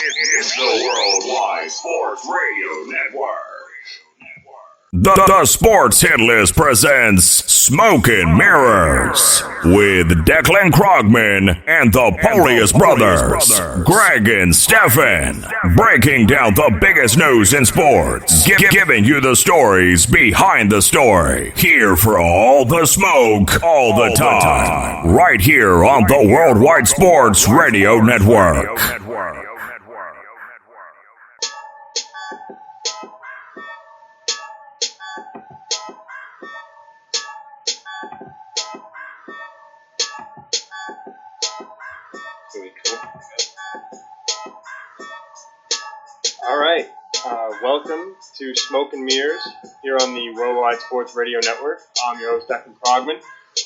It's the Worldwide Sports Radio Network. The Sports Hit List presents Smoking Mirrors with Declan Krogman and the Polius Brothers, Greg and Stefan, breaking down the biggest news in sports, giving you the stories behind the story. Here for all the smoke, all the time, right here on the Worldwide Sports Radio Network. All right, welcome to Smoke and Mirrors here on the Worldwide Sports Radio Network. I'm your host, Declan Krogman,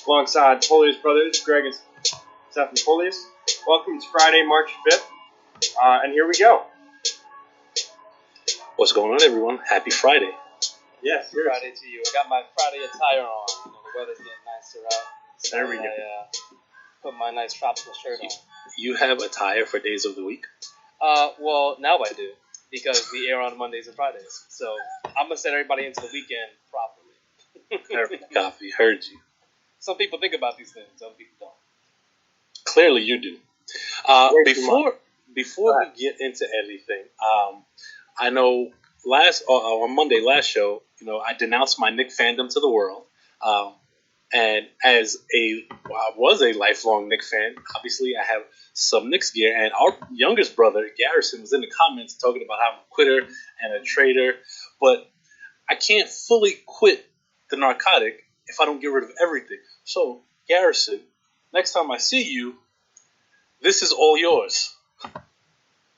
alongside Polius Brothers, Greg and Stephen Polius. Welcome, it's Friday, March 5th, and here we go. What's going on, everyone? Happy Friday. Yes, Happy Friday to you. I got my Friday attire on. You know, the weather's getting nicer out. So there we go. I put my nice tropical shirt on. You have attire for days of the week? Well, now I do, because we air on Mondays and Fridays. So I'm going to set everybody into the weekend properly. Copy, heard you. Some people think about these things, some people don't. Clearly you do. Before we get into everything, I know on Monday, last show, you know, I denounced my Knicks fandom to the world. And as I was a lifelong Knicks fan, obviously I have some Knicks gear. And our youngest brother, Garrison, was in the comments talking about how I'm a quitter and a traitor. But I can't fully quit the narcotic if I don't get rid of everything. So, Garrison, next time I see you, this is all yours.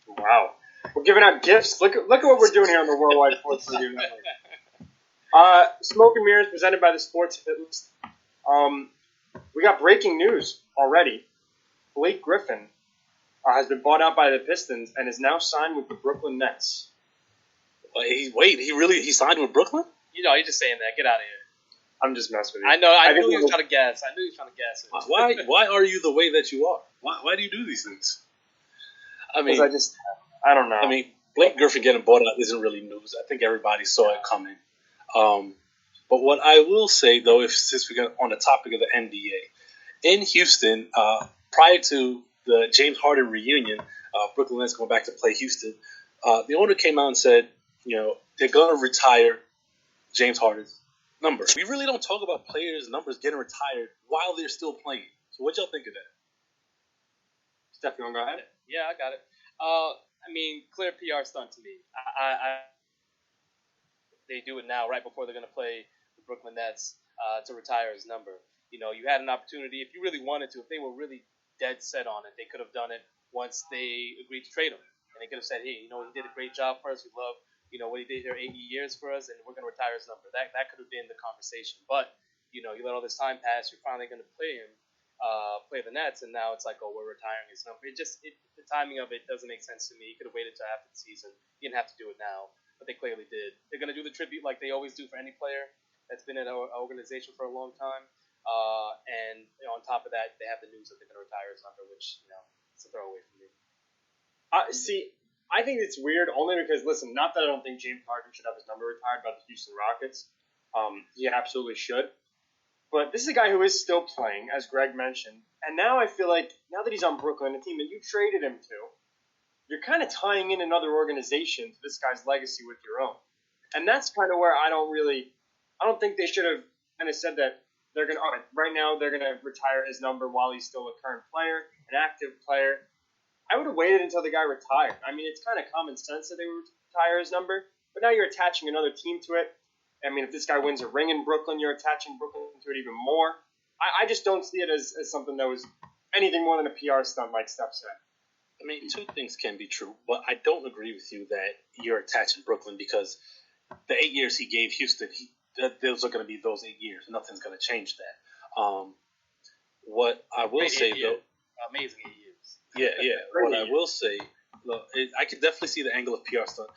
Wow. We're giving out gifts. Look at what we're doing here on the Worldwide Sports Radio Network. Smoke and Mirrors presented by the Sports Hit List. We got breaking news already. Blake Griffin has been bought out by the Pistons and is now signed with the Brooklyn Nets. He signed with Brooklyn? You know, you're just saying that. Get out of here. I'm just messing with you. I know. I knew he was trying to guess. It. Why are you the way that you are? Why do you do these things? I mean, I don't know. I mean, Blake Griffin getting bought out isn't really news. I think everybody saw it coming. But what I will say, though, since we got on the topic of the NBA, in Houston, prior to the James Harden reunion, Brooklyn Nets going back to play Houston, the owner came out and said, you know, they're going to retire James Harden's number. We really don't talk about players' numbers getting retired while they're still playing. So what y'all think of that? Steph, you want to go ahead? Yeah, I got it. I mean, clear PR stunt to me. They do it now, right before they're going to play the Brooklyn Nets to retire his number. You know, you had an opportunity, if you really wanted to, if they were really dead set on it, they could have done it once they agreed to trade him. And they could have said, hey, you know, he did a great job for us. We love, you know, what he did here 80 years for us, and we're going to retire his number. That could have been the conversation. But, you know, you let all this time pass, you're finally going to play him, play the Nets, and now it's like, oh, we're retiring his number. The timing of it doesn't make sense to me. He could have waited till after the season. He didn't have to do it now, but they clearly did. They're going to do the tribute like they always do for any player that's been in our organization for a long time. And you know, on top of that, they have the news that they're going to retire his number, which, you know, it's a throwaway for me. See, I think it's weird only because, listen, not that I don't think James Harden should have his number retired by the Houston Rockets. He absolutely should. But this is a guy who is still playing, as Greg mentioned. And now I feel like, now that he's on Brooklyn, a team that you traded him to, you're kind of tying in another organization to this guy's legacy with your own. And that's kind of where I don't think they should have kind of said that they're going to, all right, right now they're going to retire his number while he's still a current player, an active player. I would have waited until the guy retired. I mean, it's kind of common sense that they would retire his number, but now you're attaching another team to it. I mean, if this guy wins a ring in Brooklyn, you're attaching Brooklyn to it even more. I just don't see it as something that was anything more than a PR stunt, like Steph said. I mean, two things can be true, but I don't agree with you that you're attaching Brooklyn because the 8 years he gave Houston, those are going to be those 8 years. Nothing's going to change that. What I will say, though... Amazing 8 years. Yeah. What I will say, look, I could definitely see the angle of PR stunt,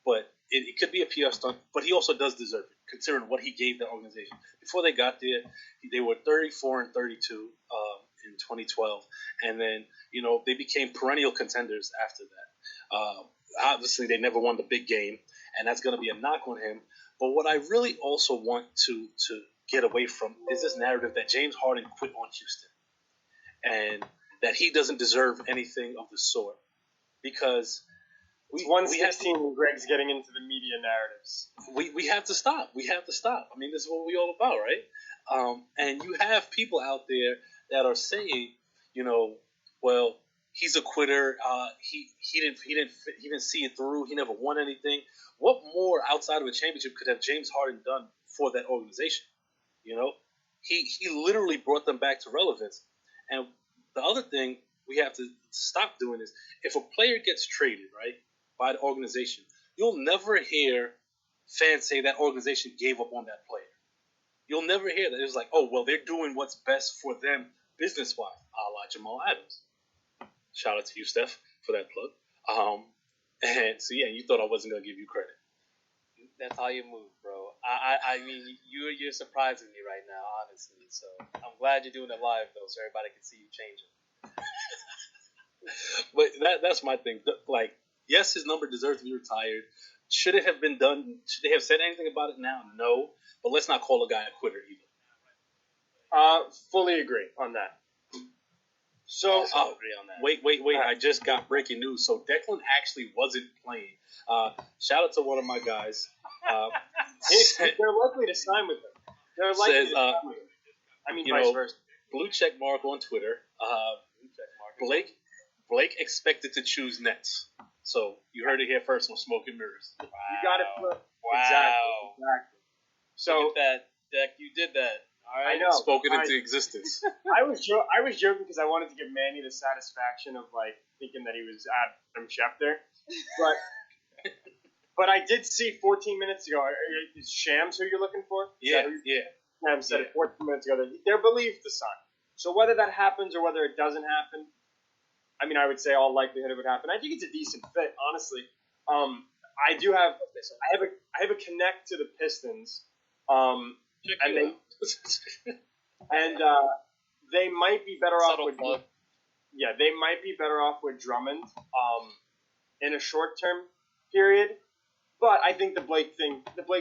but it could be a PR stunt, but he also does deserve it, considering what he gave the organization. Before they got there, they were 34-32 in 2012, and then, you know, they became perennial contenders after that. Obviously, they never won the big game, and that's going to be a knock on him. But what I really also want to get away from is this narrative that James Harden quit on Houston and that he doesn't deserve anything of the sort. Because it's 116 when Greg's getting into the media narratives. We have to stop. We have to stop. I mean, this is what we're all about, right? And you have people out there that are saying, well, he's a quitter. He didn't see it through. He never won anything. What more outside of a championship could have James Harden done for that organization? He literally brought them back to relevance. And the other thing we have to stop doing is if a player gets traded, right, by the organization, you'll never hear fans say that organization gave up on that player. You'll never hear that. It's like, oh, well, they're doing what's best for them business-wise, a la Jamal Adams. Shout out to you, Steph, for that plug. And so, yeah, you thought I wasn't going to give you credit. That's how you move, bro. I mean, you're surprising me right now, honestly. So I'm glad you're doing it live, though, so everybody can see you changing. But that's my thing. Like, yes, his number deserves to be retired. Should it have been done? Should they have said anything about it now? No. But let's not call a guy a quitter either. Fully agree on that. So agree on that. Wait! I just got breaking news. So Declan actually wasn't playing. Shout out to one of my guys. They're likely to sign with him. They're likely to sign with him. I mean, vice versa. Blue check mark on Twitter. Blake expected to choose Nets. So you heard it here first on Smoke and Mirrors. Wow. You got it. Wow. Exactly. So look at that, Deck. You did that. All right. I know. Spoken into existence. I was joking because I wanted to give Manny the satisfaction of thinking that he was Adam Schefter, but I did see 14 minutes ago. Is Shams who you're looking for? Yeah. Shams said it 14 minutes ago that they're believed to sign. So whether that happens or whether it doesn't happen, I mean, I would say all likelihood it would happen. I think it's a decent fit, honestly. I have a connect to the Pistons, and they might be better off with they might be better off with Drummond in a short term period. But I think the Blake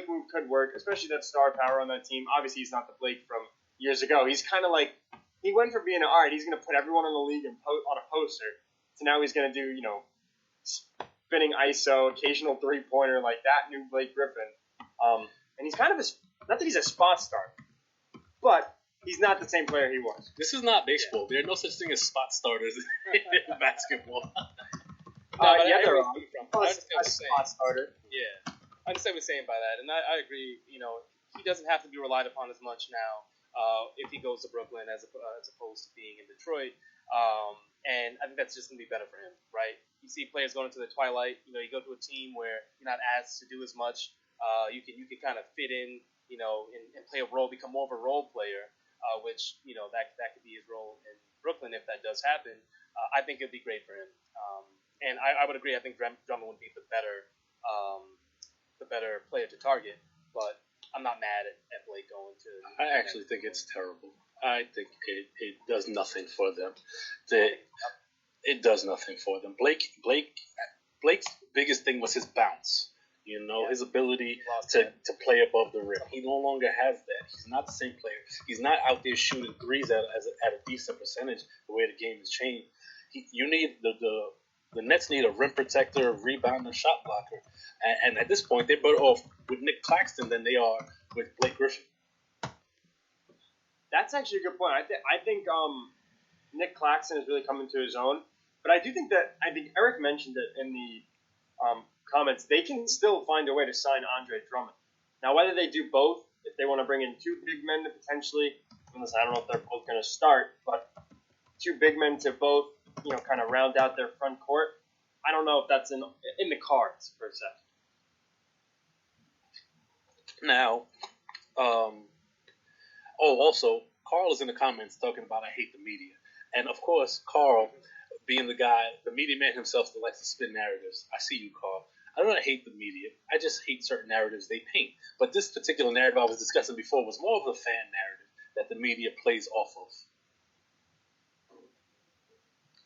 move could work, especially that star power on that team. Obviously, he's not the Blake from years ago. He's kind of like he went from being he's going to put everyone in the league on a poster to now he's going to do spinning ISO, occasional 3-pointer like that new Blake Griffin. And he's kind of not that he's a spot starter, but he's not the same player he was. This is not baseball. There are no such thing as spot starters in basketball. There are. A spot starter. Yeah. I understand what you're saying by that. And I agree, he doesn't have to be relied upon as much now if he goes to Brooklyn as opposed to being in Detroit. And I think that's just going to be better for him, right? You see players going into the twilight. You go to a team where you're not asked to do as much. You can kind of fit in, and play a role, become more of a role player, which, that could be his role in Brooklyn if that does happen. I think it'd be great for him. And I would agree. I think Drummond would be the better player to target. But I'm not mad at Blake going to. I actually think it's terrible. I think it does nothing for them. It does nothing for them. Blake's biggest thing was his bounce. His ability to play above the rim. He no longer has that. He's not the same player. He's not out there shooting threes at a decent percentage the way the game has changed. You need the Nets need a rim protector, a rebounder, shot blocker. And at this point, they're better off with Nick Claxton than they are with Blake Griffin. That's actually a good point. I think Nick Claxton is really coming to his own. But I think Eric mentioned it in the comments. They can still find a way to sign Andre Drummond. Now, whether they do both, if they want to bring in two big men to potentially, I don't know if they're both going to start, but two big men to both, kind of round out their front court. I don't know if that's in the cards per se. Now, also, Carl is in the comments talking about I hate the media. And, of course, Carl, being the media man himself that likes to spin narratives. I see you, Carl. I don't hate the media. I just hate certain narratives they paint. But this particular narrative I was discussing before was more of a fan narrative that the media plays off of.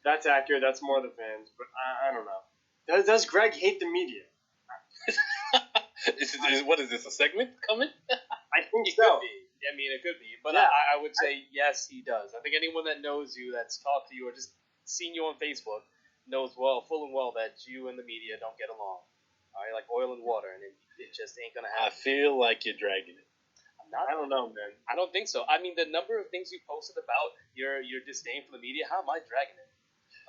That's accurate. That's more the fans. But I don't know. Does Greg hate the media? What is this, a segment coming? I think It so. could be. I mean, it could be. But Yeah. I would say yes, he does. I think anyone that knows you, that's talked to you, or just seen you on Facebook, knows full and well that you and the media don't get along. All right, like oil and water, and it just ain't gonna I happen. feel like you're dragging it. I don't know, man. I don't think so. I mean, the number of things you posted about your disdain for the media, how am I dragging it?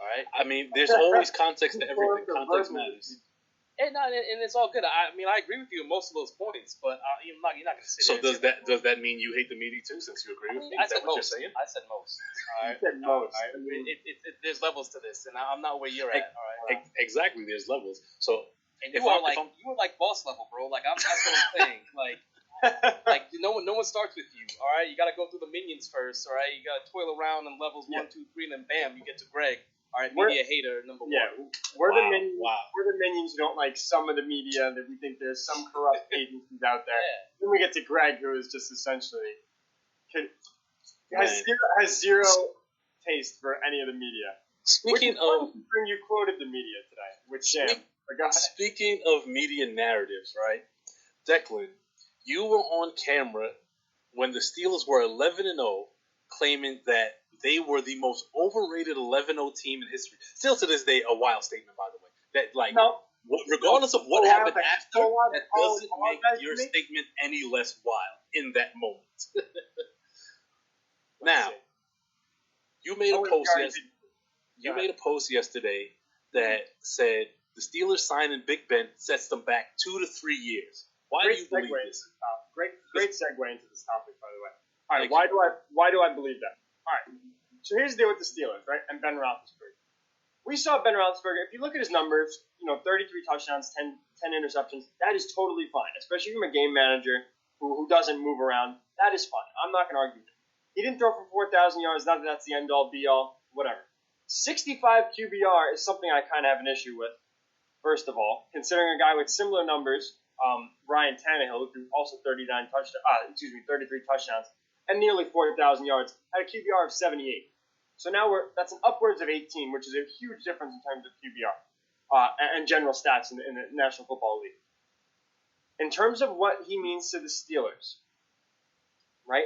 All right. I mean, there's always context to everything. Context matters. And it's all good. I mean, I agree with you on most of those points, but you're not going to sit So there and does that mean you hate the media too, since you agree with me? I Is that said what most. you're saying? I said most. All right. You said most. All right. I mean, There's levels to this, and I'm not where you're at. All right. Exactly. There's levels. So And if you are I'm- like you were like boss level, bro. Like that's what I'm saying. Like no one starts with you. All right. You got to go through the minions first. All right. You got to toil around in levels 1, 2, 3, and then bam, you get to Greg. All right. Media hater number 1. yeah, we're the minions. Wow. We're the minions who don't like some of the media, that we think there's some corrupt agencies out there. Yeah. Then we get to Greg, who is just essentially Man. has zero taste for any of the media. Speaking of You quoted the media today with Sam. But go ahead. Speaking of media narratives, right? Declan, you were on camera when the Steelers were 11-0, claiming that they were the most overrated 11-0 team in history. Still to this day, a wild statement, by the way. That regardless of what happened after, that doesn't make your statement any less wild in that moment. Now, you made a post yesterday. You made a post yesterday that said the Steelers signing Big Ben sets them back 2 to 3 years. Why do you believe this? Great segue into this topic, by the way. All right, why do I believe that? All right, so here's the deal with the Steelers, right, and Ben Roethlisberger. We saw Ben Roethlisberger. If you look at his numbers, 33 touchdowns, 10 interceptions. That is totally fine, especially from a game manager who doesn't move around. That is fine. I'm not going to argue with it. He didn't throw for 4,000 yards. Not that that's the end all be all. Whatever. 65 QBR is something I kind of have an issue with. First of all, considering a guy with similar numbers, Ryan Tannehill, who threw also 33 touchdowns and nearly 4,000 yards, had a QBR of 78. So now that's an upwards of 18, which is a huge difference in terms of QBR and general stats in the National Football League. In terms of what he means to the Steelers, right?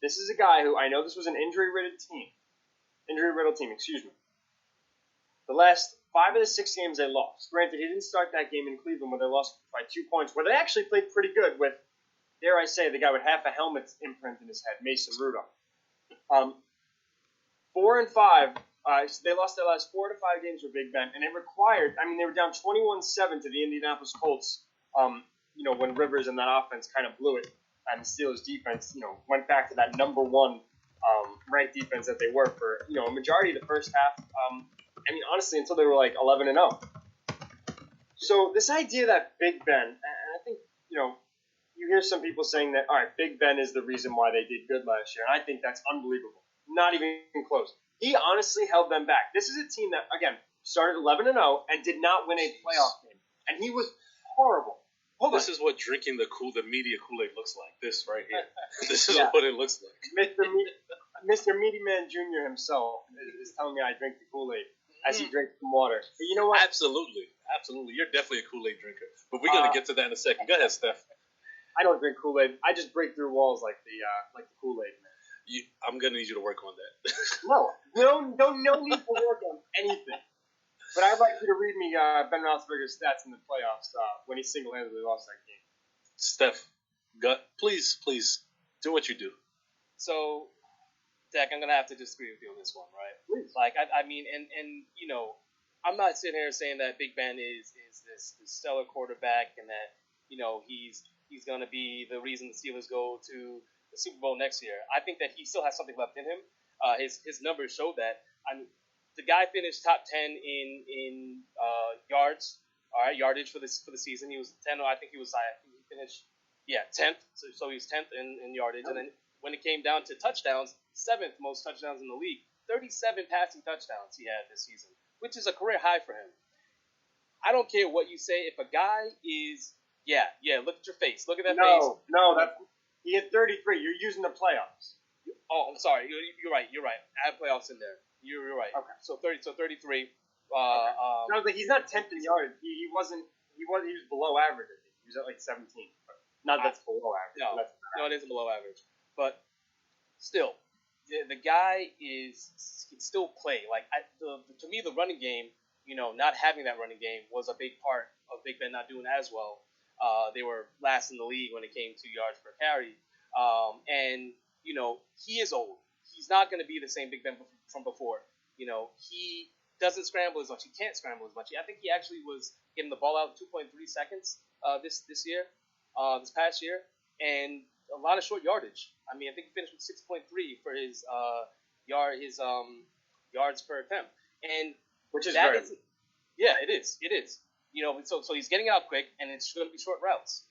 This is a guy who, I know this was an injury-riddled team, excuse me. The last 5 of the 6 games they lost. Granted, he didn't start that game in Cleveland where they lost by 2 points, where they actually played pretty good with, dare I say, the guy with half a helmet imprint in his head, Mason Rudolph. 4 and 5, so they lost their last 4 to 5 games with Big Ben, and it required, they were down 21-7 to the Indianapolis Colts, when Rivers and that offense kind of blew it, and the Steelers defense, went back to that number 1 ranked defense that they were for, a majority of the first half. Honestly, until they were like 11-0. So this idea that Big Ben, and I think, you hear some people saying that, all right, Big Ben is the reason why they did good last year, and I think that's unbelievable. Not even close. He honestly held them back. This is a team that, again, started 11-0 and did not win a playoff game, and he was horrible. This is what drinking the media Kool-Aid looks like. This right here. This is what it looks like. Mr. Meaty Man Jr. himself is telling me I drink the Kool-Aid as he drinks some water. But you know what? Absolutely. You're definitely a Kool-Aid drinker. But we're going to get to that in a second. Go ahead, Steph. I don't drink Kool-Aid. I just break through walls like the Kool-Aid man. I'm going to need you to work on that. No need to work on anything. But I'd like you to read me Ben Roethlisberger's stats in the playoffs when he single-handedly lost that game. Steph, please do what you do. So, Dak, I'm gonna have to disagree with you on this one, right? Please. I'm not sitting here saying that Big Ben is this stellar quarterback and that he's gonna be the reason the Steelers go to the Super Bowl next year. I think that he still has something left in him. His numbers show that. The guy finished top 10 in yards, all right, yardage for the season. He was 10. I think he finished 10th. So he was 10th in yardage, and then when it came down to touchdowns, 7th most touchdowns in the league. 37 passing touchdowns he had this season, which is a career high for him. I don't care what you say. If a guy is, look at your face. Look at that face. No, he had 33. You're using the playoffs. Oh, I'm sorry. You're right. I have playoffs in there. You're right. Okay. So 33. No, but he's not 10th in yards. He was below average. I think he was at like 17. But not that's below average. No, That's no, it isn't below average. But still, the guy can still play. Like to me, the running game, not having that running game was a big part of Big Ben not doing as well. They were last in the league when it came to yards per carry. And he is old. He's not going to be the same Big Ben from before. He doesn't scramble as much. He can't scramble as much. I think he actually was getting the ball out in 2.3 seconds this past year, and a lot of short yardage. I mean, I think he finished with 6.3 for his yards per attempt, and which is that very is, yeah, it is. So he's getting out quick, and it's going to be short routes.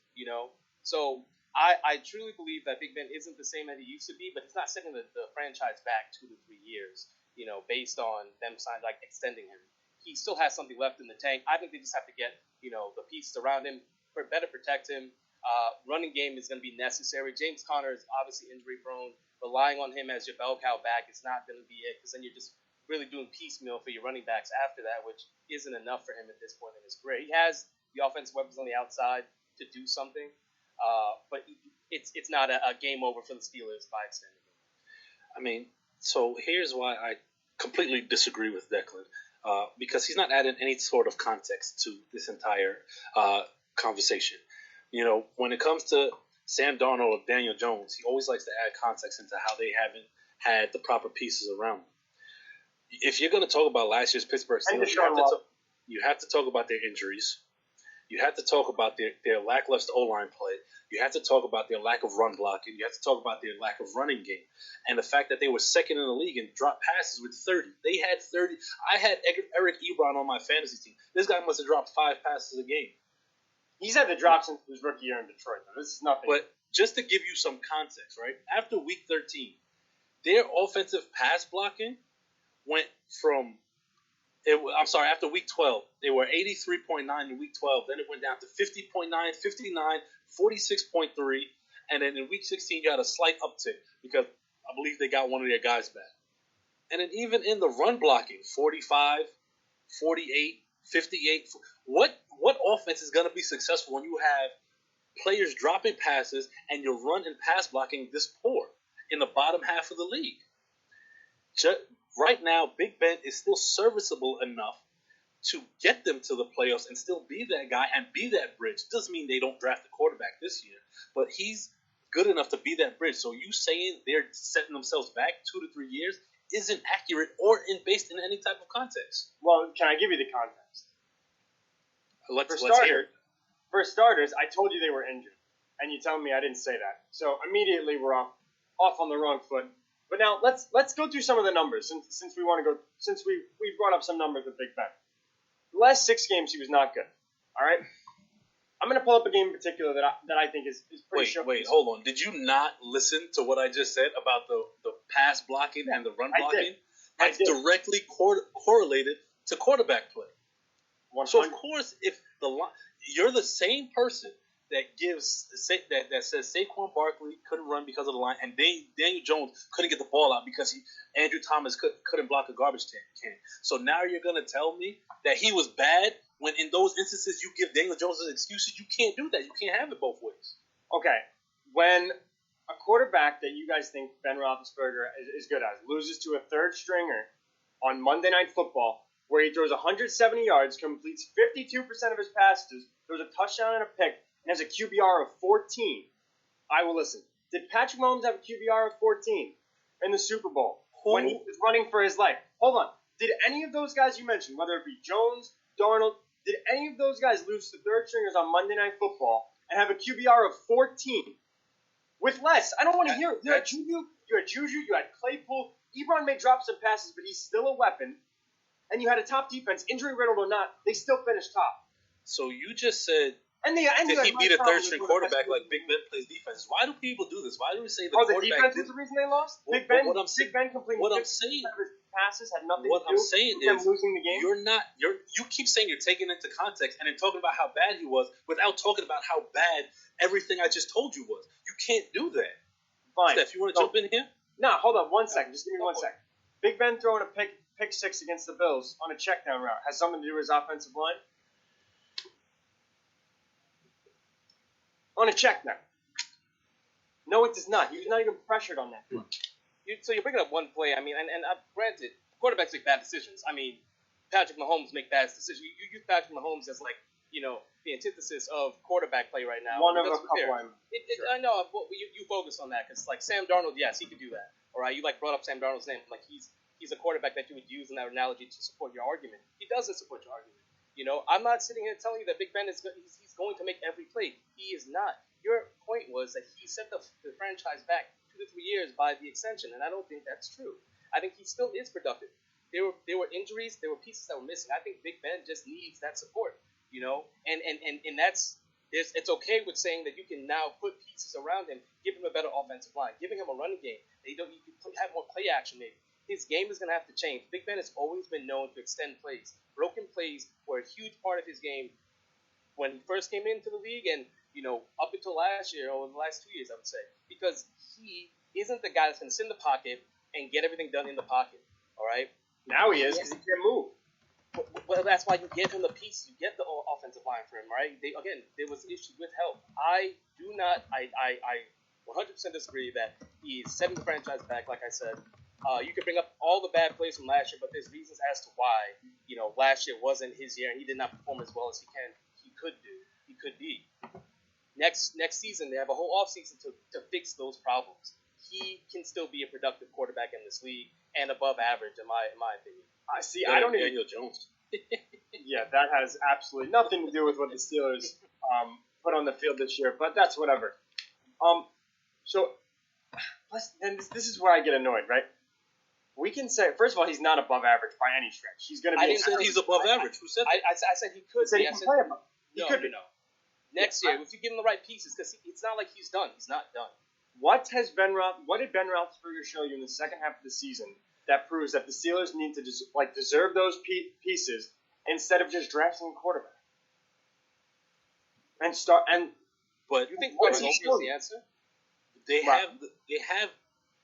So I truly believe that Big Ben isn't the same as he used to be, but it's not setting the franchise back 2 to 3 years. Based on them extending him. He still has something left in the tank. I think they just have to get, the pieces around him, better protect him. Running game is going to be necessary. James Conner is obviously injury prone. Relying on him as your bell cow back is not going to be it, because then you're just really doing piecemeal for your running backs after that, which isn't enough for him at this point in his career. He has the offensive weapons on the outside to do something, but it's not a game over for the Steelers by extending him. I mean, so here's why I completely disagree with Declan, because he's not adding any sort of context to this entire conversation. When it comes to Sam Darnold or Daniel Jones, he always likes to add context into how they haven't had the proper pieces around them. If you're going to talk about last year's Pittsburgh Steelers, you have to talk about their injuries. You have to talk about their lackluster O-line play. You have to talk about their lack of run blocking. You have to talk about their lack of running game. And the fact that they were second in the league and dropped passes with 30. They had 30. I had Eric Ebron on my fantasy team. This guy must have dropped 5 passes a game. He's had the drop since his rookie year in Detroit, though. This is nothing. But just to give you some context, right? After week 13, their offensive pass blocking went from after week 12, they were 83.9 in week 12. Then it went down to 50.9, 59, 46.3. And then in week 16, you had a slight uptick because I believe they got one of their guys back. And then even in the run blocking, 45, 48, 58. What offense is going to be successful when you have players dropping passes and your run and pass blocking this poor in the bottom half of the league? Right now, Big Ben is still serviceable enough to get them to the playoffs and still be that guy and be that bridge. Doesn't mean they don't draft a quarterback this year, but he's good enough to be that bridge. So you saying they're setting themselves back 2 to 3 years isn't accurate or based in any type of context. Well, can I give you the context? Let's hear it. For starters, I told you they were injured, and you tell me I didn't say that. So immediately we're off on the wrong foot. But now let's go through some of the numbers since we brought up some numbers with Big Ben. The last 6 games he was not good. All right, I'm going to pull up a game in particular that I think is pretty sure. Wait, hold on. Did you not listen to what I just said about the pass blocking and the run blocking? That's directly correlated to quarterback play. 100. So of course, if you're the same person that says Saquon Barkley couldn't run because of the line, and Daniel Jones couldn't get the ball out because Andrew Thomas couldn't block a garbage can. So now you're going to tell me that he was bad when in those instances you give Daniel Jones excuses? You can't do that. You can't have it both ways. Okay. When a quarterback that you guys think Ben Roethlisberger is good at loses to a third stringer on Monday Night Football, where he throws 170 yards, completes 52% of his passes, throws a touchdown and a pick, and has a QBR of 14, I will listen. Did Patrick Mahomes have a QBR of 14 in the Super Bowl when he was running for his life? Hold on. Did any of those guys you mentioned, whether it be Jones, Darnold, did any of those guys lose to third stringers on Monday Night Football and have a QBR of 14? With less. I don't want to hear it. You had Juju, you had Claypool. Ebron may drop some passes, but he's still a weapon. And you had a top defense, injury-riddled or not, they still finished top. So you just said and did he beat a third-string quarterback like Big Ben plays defense? Why do people do this? Why do we say the quarterback? The defense was the reason they lost? Big Ben completing 50% of his passes had nothing to do with them losing the game? You keep saying you're taking into context and then talking about how bad he was without talking about how bad everything I just told you was. You can't do that. Fine. Steph, you want to jump in here? No, hold on 1 second. Just give me 1 second. Big Ben throwing a pick pick six against the Bills on a check down route has something to do with his offensive line? On a check down. No, it does not. He was not even pressured on that play. So you're bringing up one play. I mean, and granted, quarterbacks make bad decisions. I mean, Patrick Mahomes make bad decisions. You use Patrick Mahomes as like, the antithesis of quarterback play right now. One of a couple. Sure. I know. You focus on that because like Sam Darnold, yes, he could do that. All right, you like brought up Sam Darnold's name. Like he's a quarterback that you would use in that analogy to support your argument. He doesn't support your argument. I'm not sitting here telling you that Big Ben he's going to make every play. He is not. Your point was that he set the franchise back 2 to 3 years by the extension, and I don't think that's true. I think he still is productive. There were injuries, there were pieces that were missing. I think Big Ben just needs that support, and that's it's okay with saying that you can now put pieces around him, give him a better offensive line, giving him a running game. You can have more play action maybe. His game is going to have to change. Big Ben has always been known to extend plays. Broken plays were a huge part of his game when he first came into the league and, up until last year or the last 2 years, I would say. Because he isn't the guy that's going to sit in the pocket and get everything done in the pocket, all right? Now he is because he can't move. Well, that's why you give him the pieces. You get the offensive line for him, right? There was issues with help. I 100% disagree that he's setting the franchise back, like I said. You can bring up all the bad plays from last year, but there's reasons as to why, last year wasn't his year and he did not perform as well as he could be. Next season, they have a whole offseason to fix those problems. He can still be a productive quarterback in this league and above average, in my opinion. I don't even. Daniel Jones. Yeah, that has absolutely nothing to do with what the Steelers put on the field this year, but that's whatever. So, then this is where I get annoyed, right? We can say, first of all, he's not above average by any stretch. He's going to be. I didn't say he's above average. Who said that? I said he could. He can play above. He could be. No. Next year, if you give him the right pieces, because it's not like he's done. He's not done. What did Ben Roethlisberger show you in the second half of the season that proves that the Steelers need to deserve those pieces instead of just drafting a quarterback? But you think Gordon is the answer? They have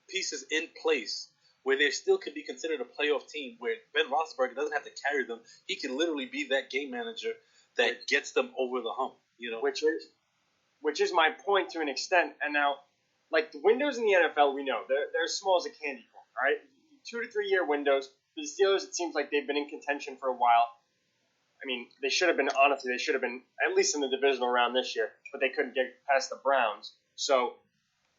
pieces in place where they still could be considered a playoff team, where Ben Roethlisberger doesn't have to carry them. He can literally be that game manager that gets them over the hump. Which is my point to an extent. And now, like the windows in the NFL, we know they're as small as a candy corn. All right, 2 to 3 year windows. For the Steelers, it seems like they've been in contention for a while. I mean, they should have been at least in the divisional round this year, but they couldn't get past the Browns. So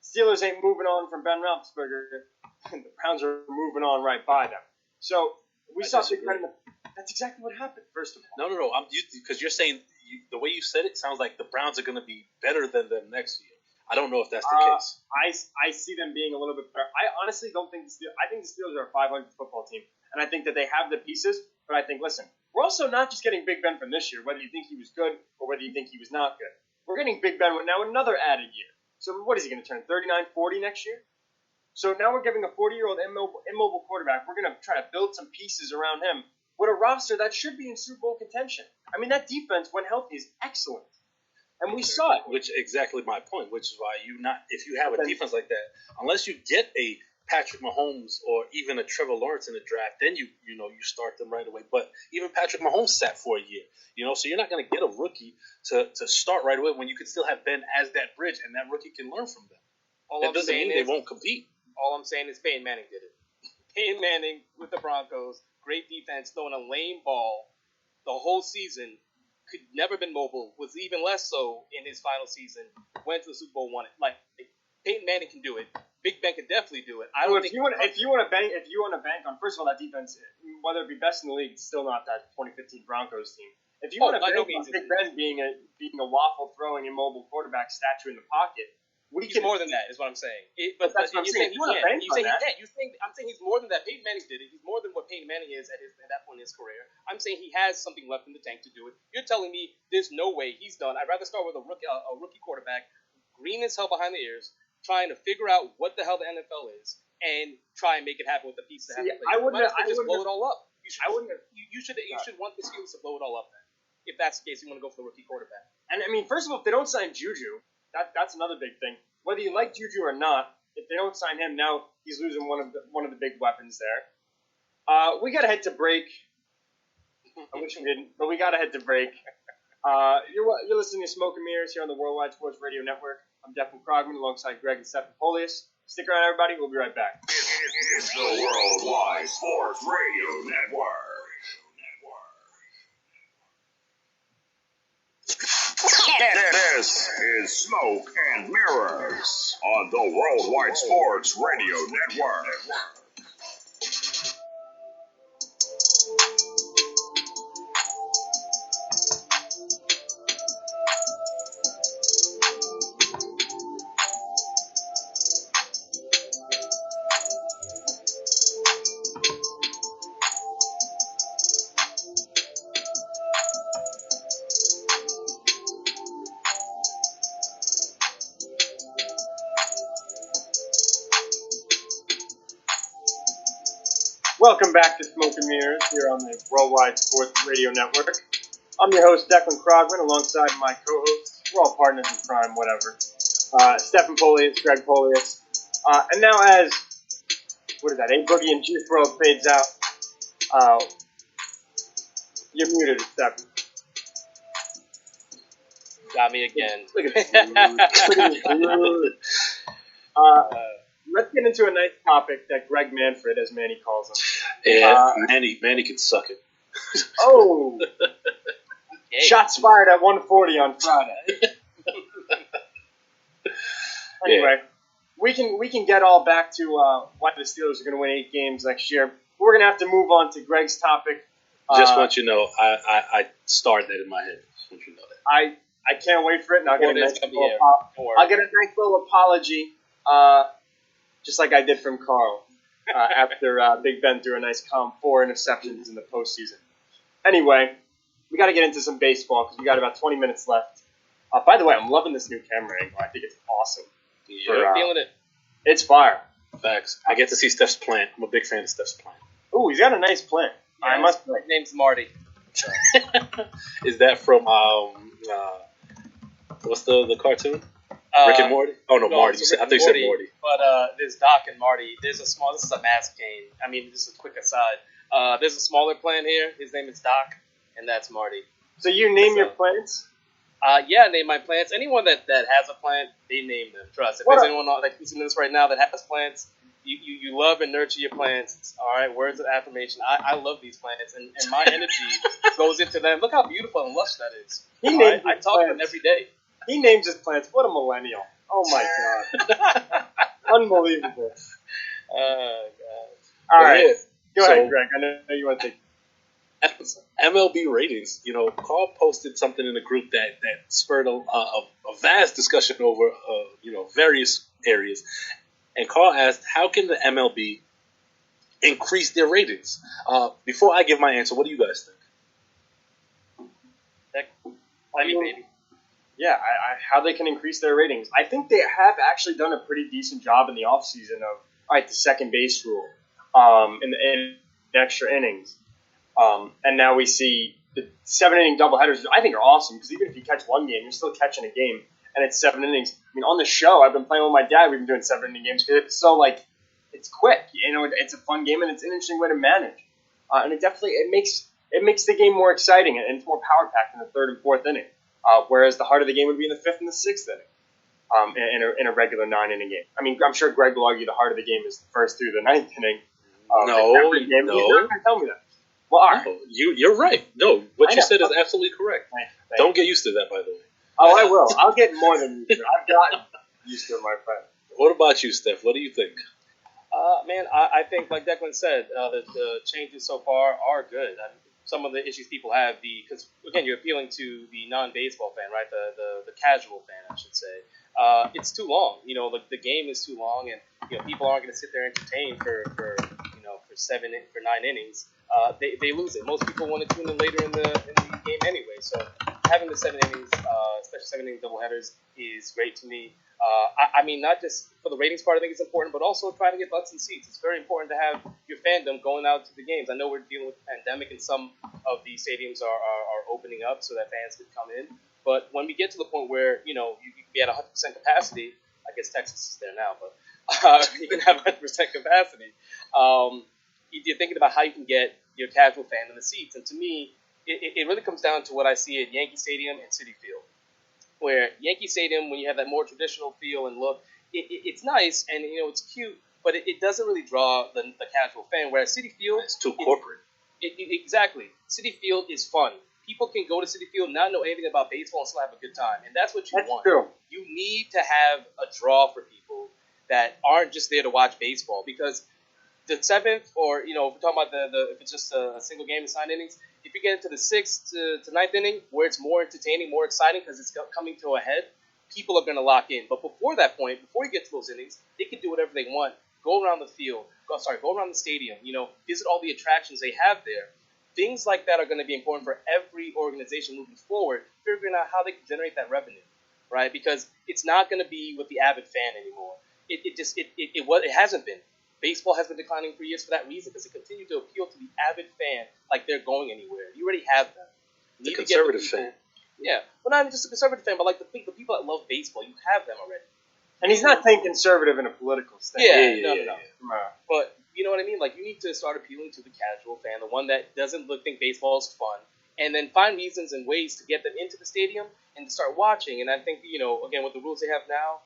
Steelers ain't moving on from Ben Roethlisberger. The Browns are moving on right by them. So we saw Big Ben. That's exactly what happened. First of all, no. Because you're saying the way you said it sounds like the Browns are going to be better than them next year. I don't know if that's the case. I see them being a little bit better. I honestly don't think I think the Steelers are a 500 football team, and I think that they have the pieces. But I think, listen, we're also not just getting Big Ben from this year, whether you think he was good or whether you think he was not good. We're getting Big Ben now another added year. So what is he going to turn 39, 40 next year? So now we're giving a 40-year-old immobile quarterback. We're going to try to build some pieces around him with a roster that should be in Super Bowl contention. I mean, that defense, when healthy, is excellent. And we saw it. Which exactly my point, which is why if you have a defense like that, unless you get a Patrick Mahomes or even a Trevor Lawrence in the draft, then you start them right away. But even Patrick Mahomes sat for a year, so you're not going to get a rookie to start right away when you can still have Ben as that bridge and that rookie can learn from them. That doesn't mean they won't compete. All I'm saying is Peyton Manning did it. Peyton Manning with the Broncos, great defense, throwing a lame ball the whole season, could never been mobile, was even less so in his final season, went to the Super Bowl, won it. Like, Peyton Manning can do it. Big Ben can definitely do it. If you want to bank on, first of all, that defense, whether it be best in the league, it's still not that 2015 Broncos team. If you want to bank on Big Ben being a waffle throwing immobile quarterback statue in the pocket, he's more than that, is what I'm saying. But that's what I'm saying. I'm saying he's more than that. Peyton Manning did it. He's more than what Peyton Manning is at that point in his career. I'm saying he has something left in the tank to do it. You're telling me there's no way he's done. I'd rather start with a rookie quarterback, green as hell behind the ears, trying to figure out what the hell the NFL is, and try and make it happen with the pieces that have to play. I wouldn't just blow it all up. You should want the Steelers to blow it all up then. If that's the case, you want to go for the rookie quarterback. And I mean, first of all, if they don't sign Juju, that's another big thing. Whether you like Juju or not, if they don't sign him, now he's losing one of the big weapons there. We got to head to break. I wish we didn't, but we got to head to break. You're listening to Smoke and Mirrors here on the Worldwide Sports Radio Network. I'm Declan Krogman alongside Greg and Stephen Polius. Stick around, everybody. We'll be right back. It's the Worldwide Sports Radio Network. This is Smoke and Mirrors on the Worldwide Sports Radio Network. Welcome back to Smoke and Mirrors here on the Worldwide Sports Radio Network. I'm your host, Declan Krogman, alongside my co-hosts. We're all partners in crime, whatever. Stephen Polius, Greg Polius. And now as, A Boogie and Juice WRLD fades out, you're muted, Stephen. Got me again. Look at this. Let's get into a nice topic that Greg Manfred, as Manny calls him. Yeah, Manny can suck it. Oh! Okay. Shots fired at 140 on Friday. Anyway, we can get all back to why the Steelers are going to win 8 games next year. We're going to have to move on to Greg's topic. Just want you to know, I starred that in my head. Just want you to know that. I can't wait for it, and I'll get a nice little apology, just like I did from Carl after Big Ben threw a nice calm 4 interceptions in the postseason. Anyway, we got to get into some baseball because we got about 20 minutes left. By the way, I'm loving this new camera angle. I think it's awesome. You're feeling it. It's fire. Facts. I get to see Steph's plant. I'm a big fan of Steph's plant. Ooh, he's got a nice plant. I must say. His name's Marty. Is that from what's the cartoon? Rick and Morty? Oh no, Marty. I think you said Morty. But there's Doc and Marty. This is a mask cane. I mean, this is a quick aside. There's a smaller plant here. His name is Doc, and that's Marty. So you name your plants? Yeah, I name my plants. Anyone that has a plant, they name them. Trust. If there's anyone that's listening to this right now that has plants, you love and nurture your plants. All right, words of affirmation. I love these plants, and my energy goes into them. Look how beautiful and lush that is. I talk to them every day. He names his plants. What a millennial. Oh, my God. Unbelievable. Oh, God. All right. Go ahead, Greg. I know you want to take MLB ratings. You know, Carl posted something in the group that spurred a vast discussion over, various areas. And Carl asked, how can the MLB increase their ratings? Before I give my answer, what do you guys think? Baby. Yeah, how they can increase their ratings. I think they have actually done a pretty decent job in the offseason of, the second base rule in extra innings. And now we see the 7-inning doubleheaders, I think, are awesome because even if you catch one game, you're still catching a game, and it's 7 innings. I mean, on the show, I've been playing with my dad. We've been doing 7-inning games because it's so, it's quick. You know, it's a fun game, and it's an interesting way to manage. And it makes the game more exciting, and it's more power-packed in the 3rd and 4th inning. Whereas the heart of the game would be in the 5th and the 6th inning in a regular 9-inning game. I mean, I'm sure Greg will argue the heart of the game is the 1st through the 9th inning. No. He's not going to tell me that. Well, all right. No, you're right. No, what you said is absolutely correct. Don't get used to that, by the way. Oh, I will. I'll get more than used to it. I've gotten used to it, my friend. What about you, Steph? What do you think? Man, I think, like Declan said, the changes so far are good. I mean, some of the issues people have, because, again, you're appealing to the non-baseball fan, right? The casual fan, I should say. It's too long. You know, the game is too long, and, people aren't going to sit there and entertain for 9 innings. They lose it. Most people want to tune in later in the game anyway. So having the 7 innings, especially 7-inning doubleheaders, is great to me. I mean, not just for the ratings part, I think it's important, but also trying to get butts and seats. It's very important to have your fandom going out to the games. I know we're dealing with the pandemic, and some of the stadiums are opening up so that fans could come in. But when we get to the point where, you can be at 100% capacity, I guess Texas is there now, but you can have 100% capacity. you're thinking about how you can get your casual fan in the seats. And to me, it really comes down to what I see at Yankee Stadium and Citi Field, where Yankee Stadium, when you have that more traditional feel and look, it's nice and it's cute, but it doesn't really draw the casual fan. Whereas Citi Field, It's too corporate. Exactly. Citi Field is fun. People can go to Citi Field, not know anything about baseball, and still have a good time, and that's what you want. True. You need to have a draw for people that aren't just there to watch baseball, because the seventh, or if we're talking about the if it's just a single game of 9 innings, if you get into the sixth to ninth inning, where it's more entertaining, more exciting because it's coming to a head, people are going to lock in. But before that point, before you get to those innings, they can do whatever they want. Go around the field. Go around the stadium. Visit all the attractions they have there. Things like that are going to be important for every organization moving forward, figuring out how they can generate that revenue, right? Because it's not going to be with the avid fan anymore. It hasn't been. Baseball has been declining for years for that reason, because it continued to appeal to the avid fan like they're going anywhere. You already have them. The conservative fan. Yeah, well, not even just a conservative fan, but like the people that love baseball. You have them already. And he's not saying conservative in a political stance. No. But you know what I mean? Like, you need to start appealing to the casual fan, the one that doesn't think baseball is fun, and then find reasons and ways to get them into the stadium and to start watching. And I think, again, with the rules they have now,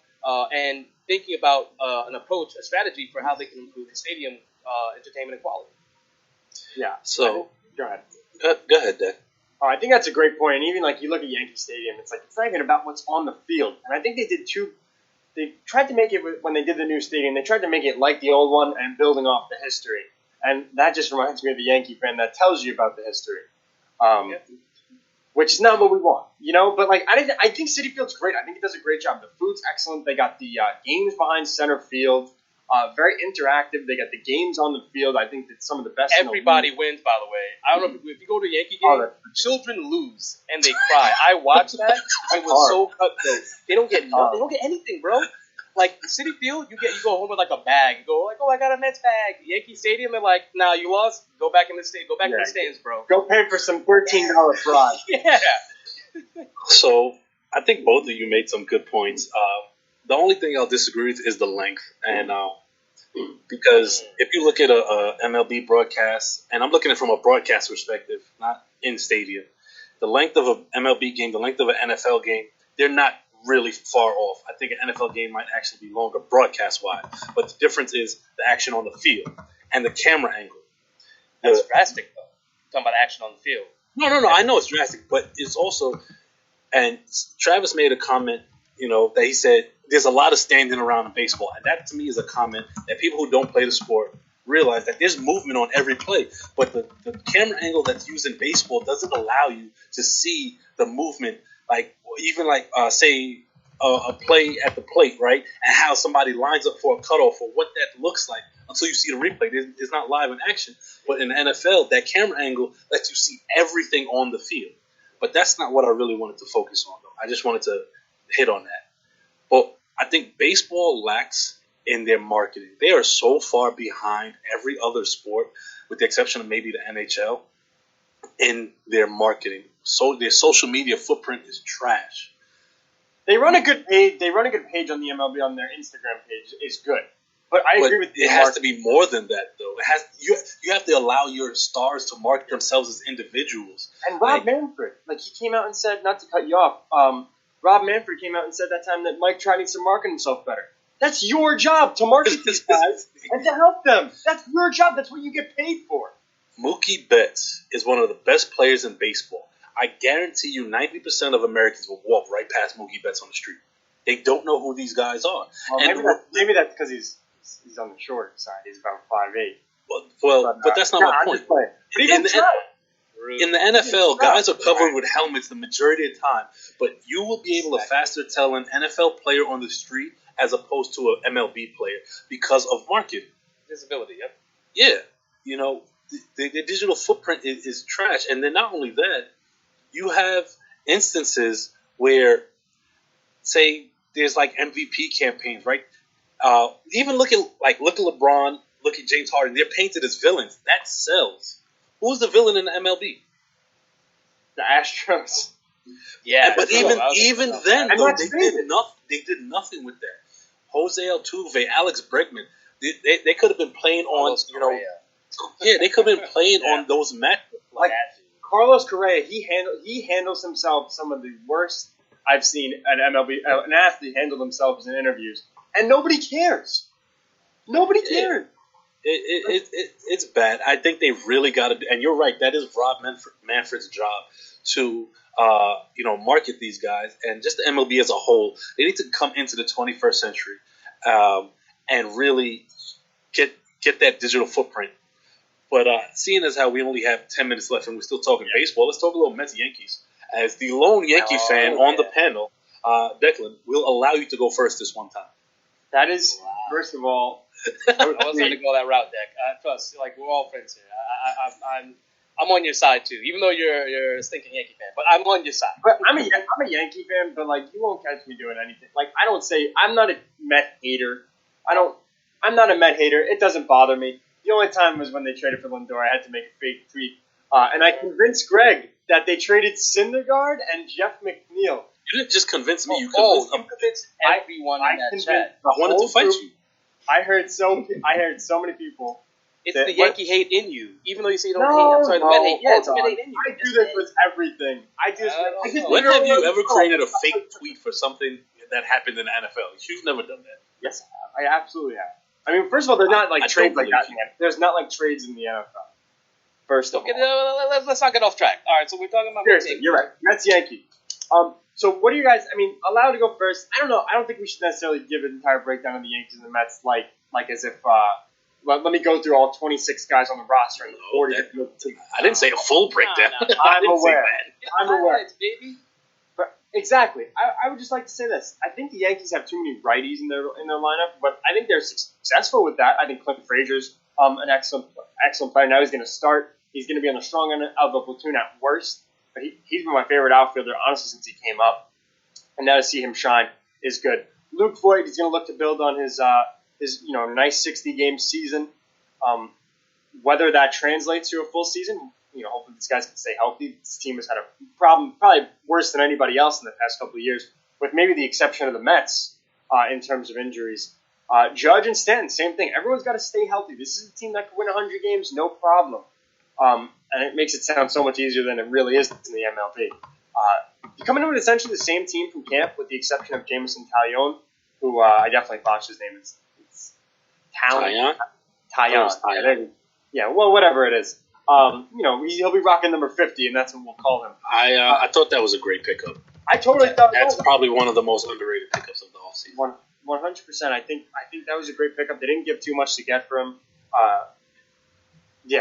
and thinking about an approach, a strategy for how they can improve the stadium entertainment and quality. Yeah. So, go ahead. Go ahead, Dad. Oh, I think that's a great point. And even like you look at Yankee Stadium, it's not even about what's on the field. And I think they tried to make it, when they did the new stadium, they tried to make it like the old one and building off the history. And that just reminds me of the Yankee fan that tells you about the history, which is not what we want, But I think Citi Field's great. I think it does a great job. The food's excellent. They got the games behind center field, very interactive. They got the games on the field. I think that's some of the best. Everybody wins, by the way. I don't know if you go to a Yankee game, children lose and they cry. I watched that. It was so cutthroat. They don't get nothing. They don't get anything, bro. Like Citi Field, you go home with like a bag. You go like, oh, I got a Mets bag. Yankee Stadium, they're like, nah, you lost. Go back in the in the stands, bro. Go pay for some $13 fries. Yeah. So I think both of you made some good points. The only thing I'll disagree with is the length, and because if you look at a MLB broadcast, and I'm looking at it from a broadcast perspective, not in stadium, the length of an MLB game, the length of an NFL game, they're not really far off. I think an NFL game might actually be longer broadcast-wise, but the difference is the action on the field and the camera angle. That's drastic, though. Talking about action on the field. No. I know it's drastic, but it's also, and Travis made a comment, that he said there's a lot of standing around in baseball, and that to me is a comment that people who don't play the sport realize that there's movement on every play, but the camera angle that's used in baseball doesn't allow you to see the movement, say a play at the plate, right, and how somebody lines up for a cutoff or what that looks like until you see the replay. It's not live in action, but in the NFL, that camera angle lets you see everything on the field. But that's not what I really wanted to focus on, though. I just wanted to hit on that. But I think baseball lacks in their marketing. They are so far behind every other sport, with the exception of maybe the NHL, in their marketing. So their social media footprint is trash. They run a good page. They run a good page on the MLB on their Instagram page. Is good, but I agree with you. It has to be more than that, though. It has you have to allow your stars to market themselves as individuals. And Rob Manfred, he came out and said, not to cut you off. Rob Manfred came out and said that time that Mike Trout needs to market himself better. That's your job to market these guys and to help them. That's your job. That's what you get paid for. Mookie Betts is one of the best players in baseball. I guarantee you 90% of Americans will walk right past Mookie Betts on the street. They don't know who these guys are. Well, maybe that's because he's on the short side. He's about 5'8". But that's not my point. But even in the NFL, guys are covered with helmets the majority of the time, but you will be able to faster tell an NFL player on the street as opposed to an MLB player because of marketing. Visibility, yep. Yeah. The digital footprint is trash. And then not only that, you have instances where, say, there's MVP campaigns, right? Even look at LeBron, look at James Harden. They're painted as villains. That sells. Who's the villain in the MLB? The Astros. Yeah, but even then, though, they did nothing with that. Jose Altuve, Alex Bregman, they could have been playing on, Yeah, they could have been playing on those matches. Like Carlos Correa, he handles himself some of the worst I've seen an MLB an athlete handle themselves in interviews, and nobody cares. Nobody cares. It's bad. I think they've really got to. And you're right. That is Rob Manfred's job to market these guys and just the MLB as a whole. They need to come into the 21st century and really get that digital footprint. But seeing as how we only have 10 minutes left and we're still talking baseball, let's talk a little Mets Yankees. As the lone Yankee fan on the panel, Declan, we'll allow you to go first this one time. That is, first of all, I wasn't going to go that route, Deck. Trust, like we're all friends here. I'm on your side too, even though you're a stinking Yankee fan. But I'm on your side. But I'm a Yankee fan, but like you won't catch me doing anything. Like I'm not a Met hater. I'm not a Met hater. It doesn't bother me. The only time was when they traded for Lindor. I had to make a fake tweet, and I convinced Greg that they traded Syndergaard and Jeff McNeil. You didn't just convince me. You convinced everyone in that chat. I wanted to fight you. I heard so many people. It's the Yankee hate in you, even though you say you don't hate. I'm sorry, the Met hate. Yeah, it's the Met hate in you. I do this with everything. When have you ever created a fake tweet for something that happened in the NFL? You've never done that. Yes, I absolutely have. I mean, first of all, there's not like trades like that. There's not like trades in the NFL. First of all, let's not get off track. All right, so we're talking about Mets Yankee. You're right, Mets Yankee. So what do you guys? I mean, allowed to go first. I don't know. I don't think we should necessarily give an entire breakdown of the Yankees and the Mets, like as if. Let me go through all 26 guys on the roster and the 40. I didn't say a full breakdown. No. I'm aware. I'm aware. Baby. But exactly. I would just like to say this. I think the Yankees have too many righties in their lineup, but I think they're successful with that. I think Clint Frazier's an excellent player. Now he's going to start. He's going to be on the strong end of the platoon at worst. But he's been my favorite outfielder, honestly, since he came up. And now to see him shine is good. Luke Floyd is going to look to build on his nice 60-game season. Whether that translates to a full season, hopefully these guys can stay healthy. This team has had a problem, probably worse than anybody else in the past couple of years, with maybe the exception of the Mets in terms of injuries. Judge and Stanton, same thing. Everyone's got to stay healthy. This is a team that can win 100 games, no problem. And it makes it sound so much easier than it really is in the MLB. You're coming in with essentially the same team from camp, with the exception of Jameson Taillon, who I definitely botched his name. It's Taillon. Yeah, well, whatever it is. He'll be rocking number 50, and that's what we'll call him. I thought that was a great pickup. I totally thought that's probably one of the most underrated pickups of the offseason. 100%. I think that was a great pickup. They didn't give too much to get for him.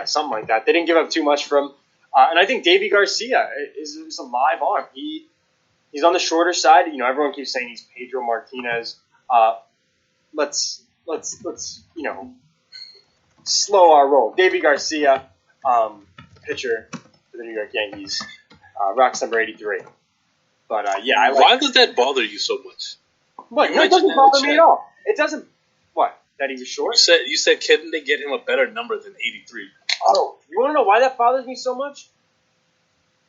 Something like that. They didn't give up too much for him. And I think Davy Garcia is a live arm. He's on the shorter side. Everyone keeps saying he's Pedro Martinez. Let's slow our roll. Davy Garcia, pitcher for the New York Yankees, rocks number 83. But why does that bother you so much? What? It doesn't bother me at all. It doesn't. What? That he was short? You said couldn't they get him a better number than 83? Oh, you want to know why that bothers me so much?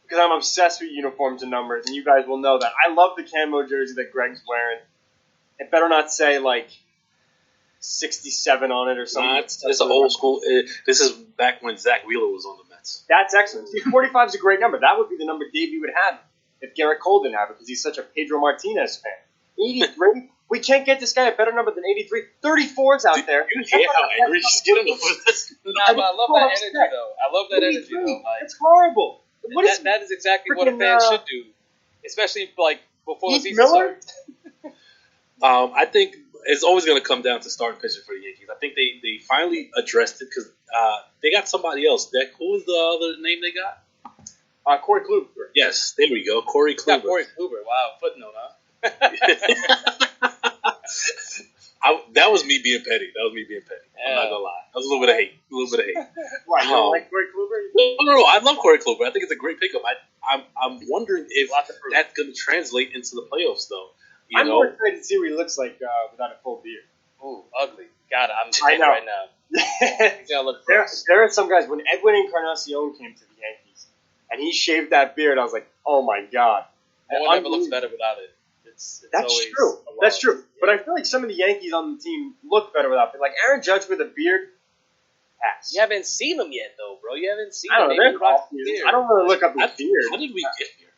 Because I'm obsessed with uniforms and numbers, and you guys will know that. I love the camo jersey that Greg's wearing. It better not say, 67 on it or something. Nah, it's an old school. This is back when Zach Wheeler was on the Mets. That's excellent. See, 45 is a great number. That would be the number Davey would have if Garrett Cole didn't have it, because he's such a Pedro Martinez fan. 83? We can't get this guy a better number than 83. 34's out there. You hear how angry he's getting over this? But I love that energy, though. I love that energy, though. It's horrible. That is exactly what a fan should do, especially before the season starts. I think it's always going to come down to starting pitching for the Yankees. I think they finally addressed it because they got somebody else. Who was the other name they got? Corey Kluber. Yes, there we go. Corey Kluber. Yeah, Corey Kluber. Wow, footnote, huh? That was me being petty. Yeah. I'm not gonna lie. That was a little bit of hate. Why? You don't like Corey Kluber? No. I love Corey Kluber. I think it's a great pickup. I'm wondering if that's going to translate into the playoffs, though. I'm more excited to see what he looks like without a full beard. Ooh, ugly. God, I'm saying right now. He's gonna look gross. There are some guys. When Edwin Encarnacion came to the Yankees and he shaved that beard, I was like, oh my god. No one ever looks better without it. That's true. That's true. But I feel like some of the Yankees on the team look better without it. Like Aaron Judge with a beard, pass. You haven't seen him yet, though, bro. You haven't seen I don't him. know. Maybe They're rock off the seasons. beard. I don't really look up his beard. How did we get here?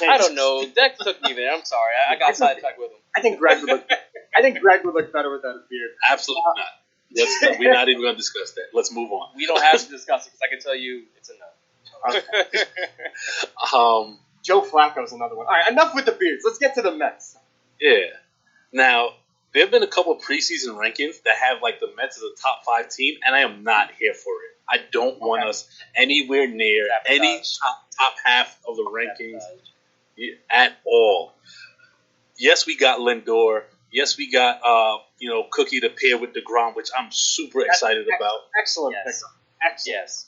I don't know. Dex took me there. I'm sorry. I got sidetracked with him. I think Greg would look. I think Greg would look better without a beard. Absolutely not. We're not even going to discuss that. Let's move on. We don't have to discuss it because I can tell you it's a no. Joe Flacco's another one. All right, enough with the beards. Let's get to the Mets. Yeah. Now, there have been a couple of preseason rankings that have like the Mets as a top 5 team, and I am not here for it. I don't want us anywhere near any top half of the rankings at all. Yes, we got Lindor. Yes, we got Cookie to pair with DeGrom, which I'm super excited about. Excellent pick. Excellent. Yes.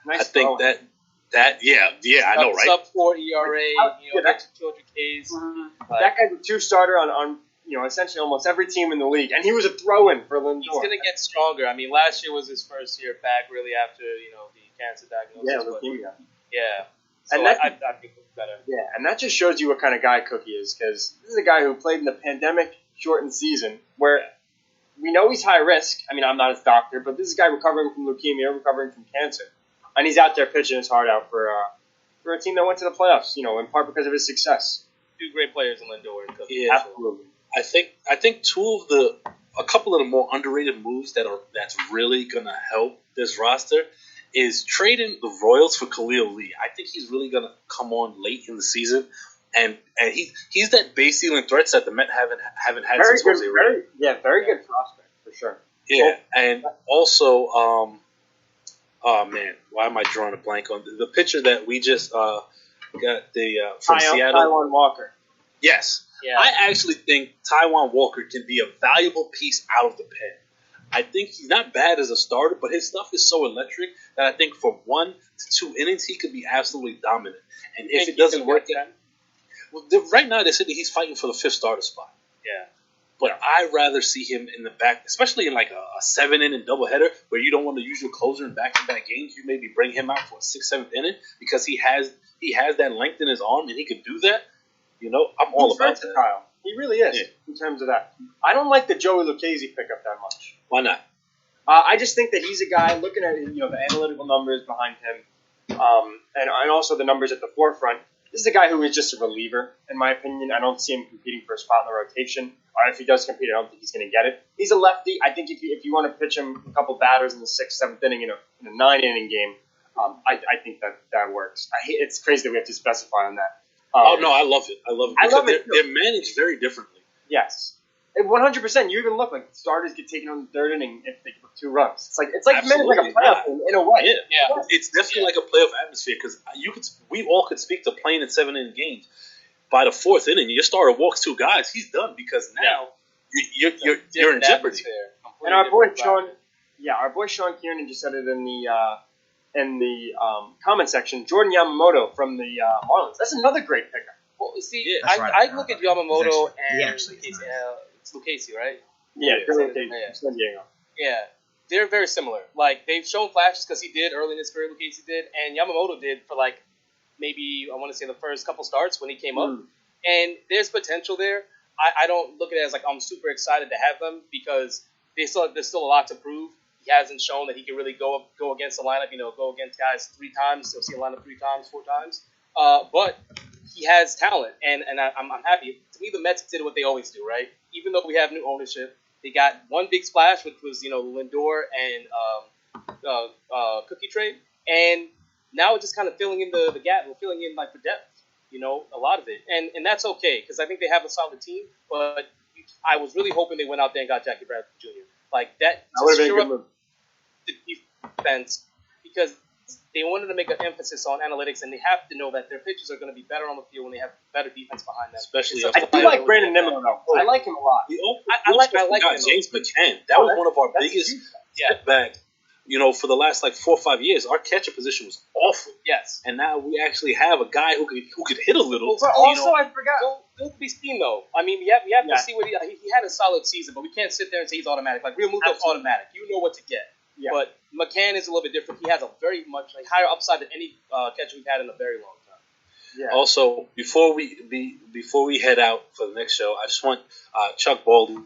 Nice I think throw. I know, right? Sub 4 ERA, extra 200 Ks. That guy's a 2-starter on essentially almost every team in the league, and he was a throw-in for Lindor. He's gonna get stronger. I mean, last year was his first year back, really, after the cancer diagnosis. Leukemia. Yeah. So And I think it's better. Yeah, and that just shows you what kind of guy Cookie is, because this is a guy who played in the pandemic-shortened season, where we know he's high risk. I mean, I'm not his doctor, but this is a guy recovering from leukemia, recovering from cancer, and he's out there pitching his heart out for a team that went to the playoffs. In part because of his success. 2 great players in Lindor and Cookie. Yeah, absolutely. I think a couple of the more underrated moves that's really gonna help this roster is trading the Royals for Khalil Lee. I think he's really gonna come on late in the season, and he's that base stealing threat that the Met haven't had Very since good, Jose Reyes. very good prospect for sure. Yeah, and also, oh man, why am I drawing a blank on the pitcher that we just got from Seattle? Taiwan Walker. Yes. Yeah. I actually think Taiwan Walker can be a valuable piece out of the pen. I think he's not bad as a starter, but his stuff is so electric that I think from 1 to 2 innings he could be absolutely dominant. And if it doesn't work, right now they said that he's fighting for the 5th starter spot. Yeah. But I'd rather see him in the back, especially in like a 7-inning doubleheader where you don't want to use your closer in back-to-back games. You maybe bring him out for a 6th, 7th inning because he has that length in his arm and he can do that. I'm all about that. Kyle. He really is in terms of that. I don't like the Joey Lucchesi pickup that much. Why not? I just think that he's a guy looking at the analytical numbers behind him, and also the numbers at the forefront. This is a guy who is just a reliever, in my opinion. I don't see him competing for a spot in the rotation. Or if he does compete, I don't think he's going to get it. He's a lefty. I think if you want to pitch him a couple batters in the 6th, 7th inning in a 9-inning game, I think that works. It's crazy that we have to specify on that. No, I love it. I love it. They're managed very differently. Yes. 100%. You even look like starters get taken on the 3rd inning if they give up 2 runs. It's like managed like a playoff in a way. Yeah. It's definitely like a playoff atmosphere because we all could speak to playing in 7-inning games. By the 4th inning, your starter walks 2 guys. He's done because now you're in jeopardy. And our boy Sean Kiernan just said it in the comment section. Jordan Yamamoto from the Marlins. That's another great pickup. Well, see, Yeah. I look at Yamamoto and it's it's Lucchesi, right? Yeah, Yeah. San Diego. Yeah, they're very similar. Like, they've shown flashes because he did early in his career, Lucchesi did, and Yamamoto did for, like, maybe, I want to say the first couple starts when he came up. And there's potential there. I don't look at it as, like, I'm super excited to have them because there's still a lot to prove. He hasn't shown that he can really go against the lineup, go against guys 3 times. He'll see a lineup 3 times, 4 times. But he has talent, and I'm happy. To me, the Mets did what they always do, right? Even though we have new ownership, they got one big splash, which was Lindor and Cookie trade, and now we're just kind of filling in the gap. We're filling in like the depth, a lot of it, and that's okay because I think they have a solid team. But I was really hoping they went out there and got Jackie Bradley Jr. Like that would have been a shore good move. up the defense because they wanted to make an emphasis on analytics, and they have to know that their pitchers are going to be better on the field when they have better defense behind them. Especially I do like Brandon Nimmo, though. I like him a lot. I like him. James McCann. That was one of our biggest setbacks. For the last 4 or 5 years, our catcher position was awful. Yes. And now we actually have a guy who could hit a little. But also, I forgot. Don't be seen though. I mean, we have to see what he had a solid season, but we can't sit there and say he's automatic. Like Real Muto's automatic. You know what to get. Yeah. But McCann is a little bit different. He has a very much higher upside than any catcher we've had in a very long time. Yeah. Also, before we head out for the next show, I just want Chuck Baldy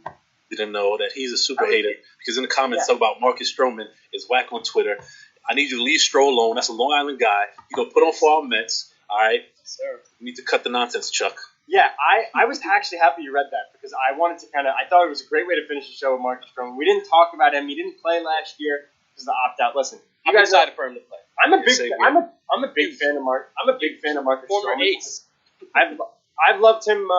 didn't know that he's a super I would- hater because in the comments Yeah. talk about Marcus Stroman is whack on Twitter. I need you to leave Stroh alone. That's a Long Island guy. You gonna put on for our Mets. All right. Sir. You need to cut the nonsense, Chuck. Yeah, I was actually happy you read that because I wanted to I thought it was a great way to finish the show with Marcus Stroman. We didn't talk about him. He didn't play last year because of the opt out. Listen, you I'm guys know, excited for him to play. I'm a big Same I'm a big fan of Marcus Former Stroman. ace. I've loved him,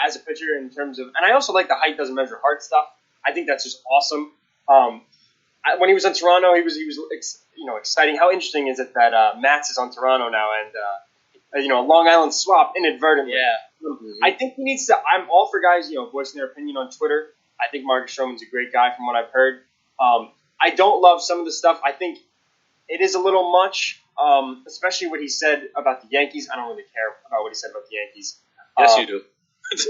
as a pitcher in terms of, and I also like the height doesn't measure heart stuff. I think that's just awesome. When he was on Toronto, he was exciting. How interesting is it that Mats is on Toronto now and a Long Island swap inadvertently. Yeah. I think he needs to. I'm all for guys, voicing their opinion on Twitter. I think Marcus Stroman's a great guy from what I've heard. I don't love some of the stuff. I think it is a little much, especially what he said about the Yankees. I don't really care about what he said about the Yankees. Yes, you do.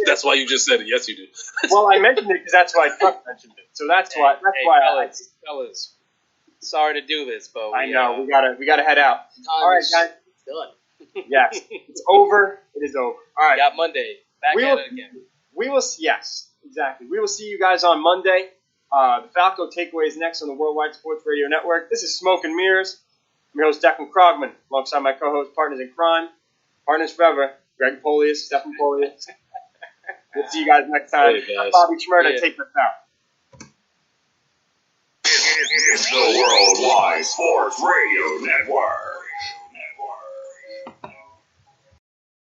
That's why you just said it. Yes, you do. Well, I mentioned it because that's why Chuck mentioned it. So that's why. Fellas, sorry to do this, but I know we gotta head out. All right, guys. It's done. Yes, it's over. It is over. All right. We got Monday. Back at it again. We will. Yes, exactly. We will see you guys on Monday. The Falco Takeaway is next on the Worldwide Sports Radio Network. This is Smoke and Mirrors. I'm your host, Declan Krogman, alongside my co-host, partners in crime, partners forever, Greg Polius, Stephen Polius. We'll see you guys next time. Hey, guys. Bobby Schmurda, take us out. It's the Worldwide Sports Radio Network.